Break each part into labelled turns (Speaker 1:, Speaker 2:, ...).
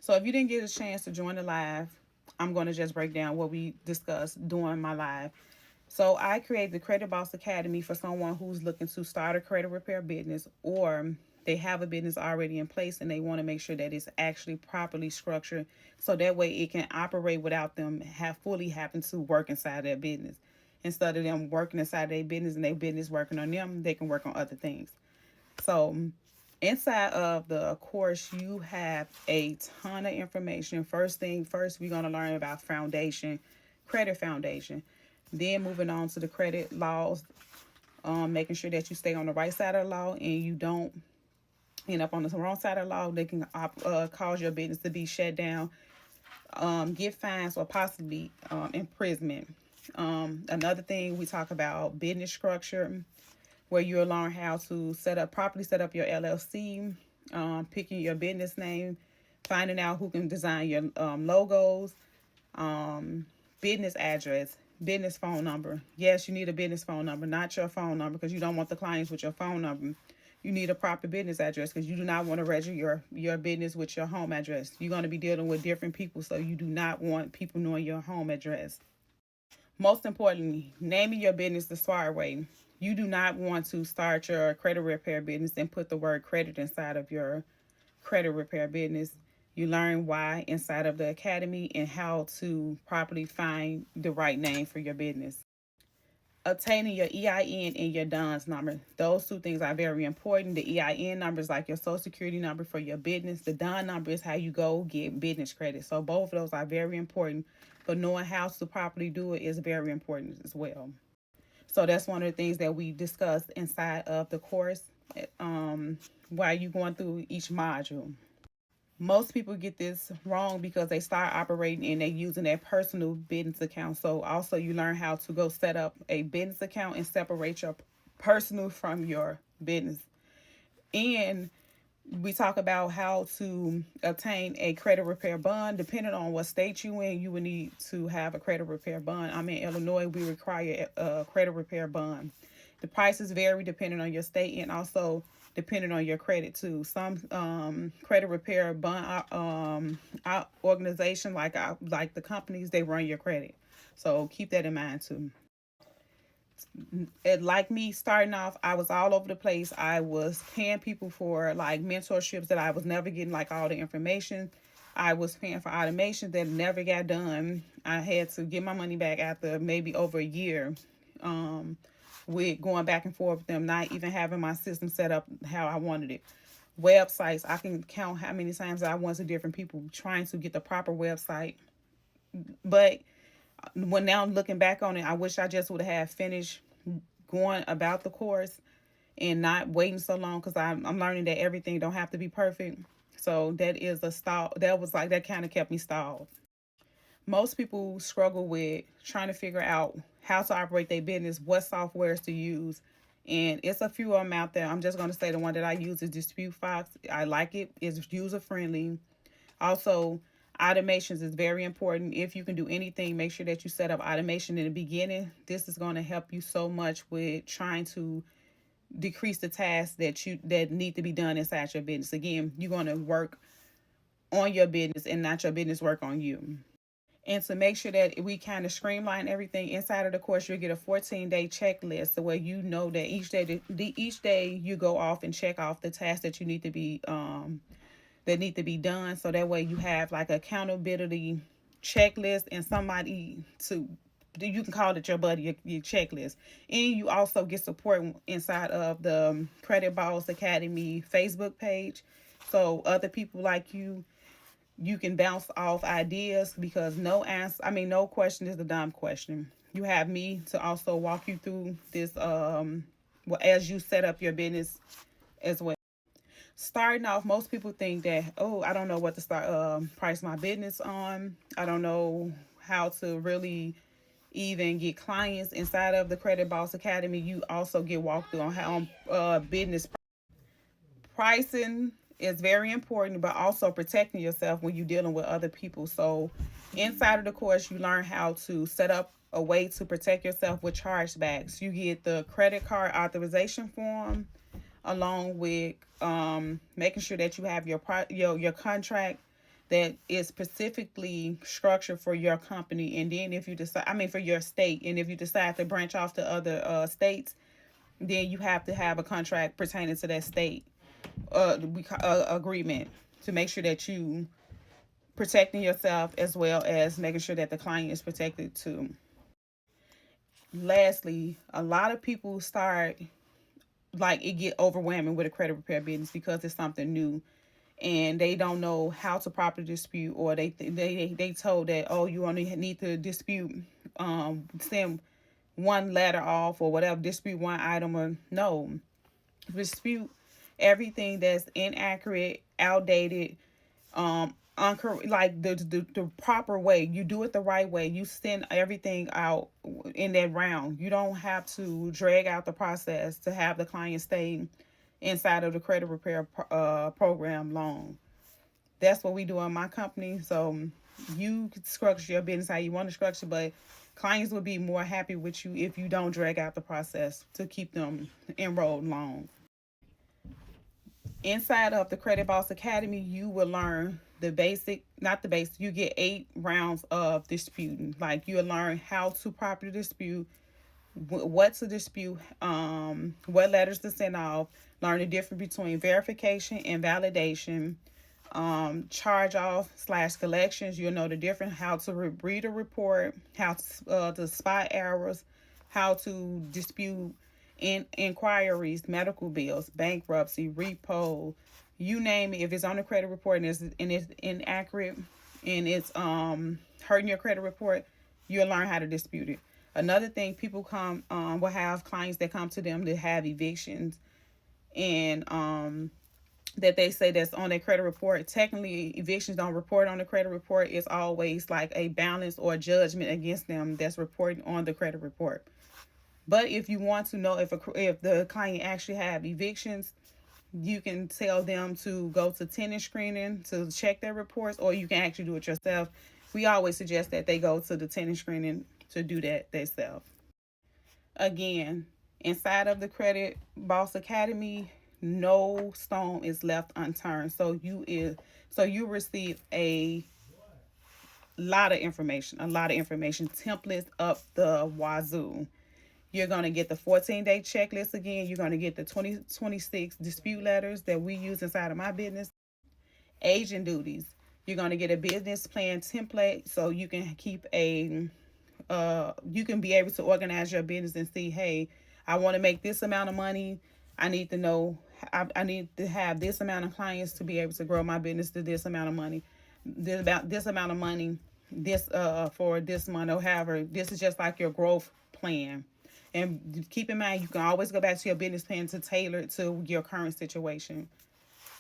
Speaker 1: So if you didn't get a chance to join the live, I'm going to just break down what we discussed during my live. So I created the Credit Boss Academy for someone who's looking to start a credit repair business, or they have a business already in place and they want to make sure that it's actually properly structured so that way it can operate without them have fully having to work inside their business. Instead of them working inside their business and their business working on them, they can work on other things. So inside of the course, you have a ton of information. First thing first, we're going to learn about foundation, credit foundation. Then moving on to the credit laws, making sure that you stay on the right side of the law and you don't end up on the wrong side of the law. They can cause your business to be shut down, get fines, or possibly imprisonment. Another thing we talk about business structure, where you'll learn how to properly set up your LLC, picking your business name, finding out who can design your logos, business address, business phone number. Yes, you need a business phone number, not your phone number, because you don't want the clients with your phone number. You need a proper business address because you do not want to register your business with your home address. You're going to be dealing with different people, so you do not want people knowing your home address. Most importantly, naming your business the smart way. You do not want to start your credit repair business and put the word credit inside of your credit repair business. You learn why inside of the academy and how to properly find the right name for your business. Obtaining your EIN and your DUNS number. Those two things are very important. The EIN number is like your social security number for your business. The DUNS number is how you go get business credit. So both of those are very important. But knowing how to properly do it is very important as well. So that's one of the things that we discussed inside of the course while you're going through each module. Most people get this wrong because they start operating and they using their personal business account. So also you learn how to go set up a business account and separate your personal from your business. And we talk about how to obtain a credit repair bond. Depending on what state you in, you would need to have a credit repair bond. I'm in Illinois, we require a credit repair bond. The prices vary depending on your state and also depending on your credit too. Some credit repair bond organization like the companies, they run your credit. So keep that in mind too. Like me starting off, I was all over the place. I was paying people for like mentorships that I was never getting like all the information. I was paying for automation that never got done. I had to get my money back after maybe over a year, with going back and forth with them, not even having my system set up how I wanted it. Websites, I can count how many times I went to different people trying to get the proper website. But when now I'm looking back on it, I wish I just would have finished going about the course and not waiting so long, because I'm learning that everything don't have to be perfect. So that is a stall. That was like, that kind of kept me stalled. Most people struggle with trying to figure out how to operate their business, what softwares to use. And it's a few of them out there. I'm just going to say the one that I use is Dispute Fox. I like it. It's user friendly. Also, automations is very important. If you can do anything, make sure that you set up automation in the beginning. This is going to help you so much with trying to decrease the tasks that need to be done inside your business. Again, you're going to work on your business and not your business work on you. And to make sure that we kind of streamline everything inside of the course, you'll get a 14-day checklist, the way you know that each day you go off and check off the tasks that you need to be that need to be done. So that way you have like accountability checklist and somebody to, you can call it your buddy, your checklist. And you also get support inside of the Credit Boss Academy Facebook page. So other people like you can bounce off ideas, because no question is a dumb question. You have me to also walk you through this as you set up your business as well. Starting off, most people think that, oh, I don't know what to start price my business on. I don't know how to really even get clients inside of the Credit Boss Academy. You also get walked through on how business pricing is very important, but also protecting yourself when you're dealing with other people. So inside of the course, you learn how to set up a way to protect yourself with chargebacks. You get the credit card authorization form, along with making sure that you have your contract that is specifically structured for your company. And then if you decide, I mean, for your state, and if you decide to branch off to other states, then you have to have a contract pertaining to that state agreement to make sure that you protecting yourself as well as making sure that the client is protected too. Lastly, a lot of people start like it get overwhelming with a credit repair business because it's something new and they don't know how to properly dispute, or they told that, oh, you only need to dispute send one letter off or whatever, dispute one item. Or no, dispute everything that's inaccurate, outdated, like the proper way. You do it the right way. You send everything out in that round. You don't have to drag out the process to have the client stay inside of the credit repair program long. That's what we do in my company. So you can structure your business how you want to structure, but clients will be more happy with you if you don't drag out the process to keep them enrolled long. Inside of the Credit Boss Academy, you will learn the basic, not the basic, you get 8 rounds of disputing. Like you'll learn how to properly dispute, what to dispute, what letters to send off, learn the difference between verification and validation, charge off slash collections. You'll know the difference, how to read a report, how to spot errors, how to dispute inquiries, medical bills, bankruptcy, repo, you name it. If it's on the credit report and it's inaccurate and it's hurting your credit report, you'll learn how to dispute it. Another thing, people will have clients that come to them that have evictions and that they say that's on their credit report. Technically, evictions don't report on the credit report. It's always like a balance or a judgment against them that's reporting on the credit report. But if you want to know if the client actually have evictions, you can tell them to go to tenant screening to check their reports, or you can actually do it yourself. We always suggest that they go to the tenant screening to do that themselves. Again, inside of the Credit Boss Academy, no stone is left unturned. So you receive a lot of information, templates up the wazoo. You're going to get the 14-day checklist again. You're going to get the 2026 dispute letters that we use inside of my business. Agent duties. You're going to get a business plan template so you can keep you can be able to organize your business and see, hey, I want to make this amount of money. I need to know, I need to have this amount of clients to be able to grow my business to this amount of money. This amount of money, this for this month, or however. This is just like your growth plan. And keep in mind, you can always go back to your business plan to tailor it to your current situation.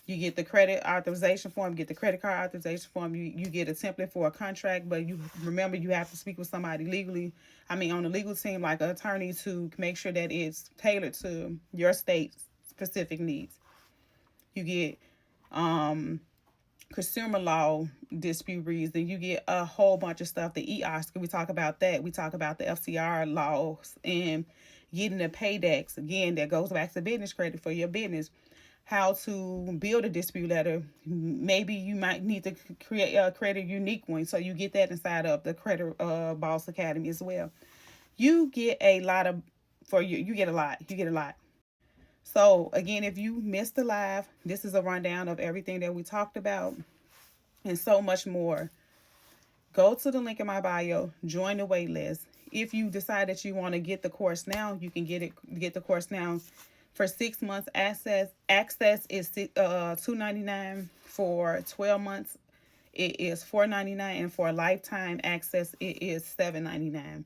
Speaker 1: You get the credit authorization form, get the credit card authorization form. You get a template for a contract, but you remember you have to speak with somebody legally. I mean, on the legal team, like an attorney, to make sure that it's tailored to your state's specific needs. You get consumer law dispute reason. You get a whole bunch of stuff. The e-Oscar, we talk about that. We talk about the FCR laws and getting the paydex. Again, that goes back to business credit for your business. How to build a dispute letter. Maybe you might need to create a unique one. So you get that inside of the Credit Boss Academy as well. You get a lot of, you get a lot. You get a lot. So again, if you missed the live, this is a rundown of everything that we talked about and so much more. Go to the link in my bio, join the wait list. If you decide that you want to get the course now, you can get the course now. For 6 months access is $299. For 12 months, it is $499, and for a lifetime access, it is $799.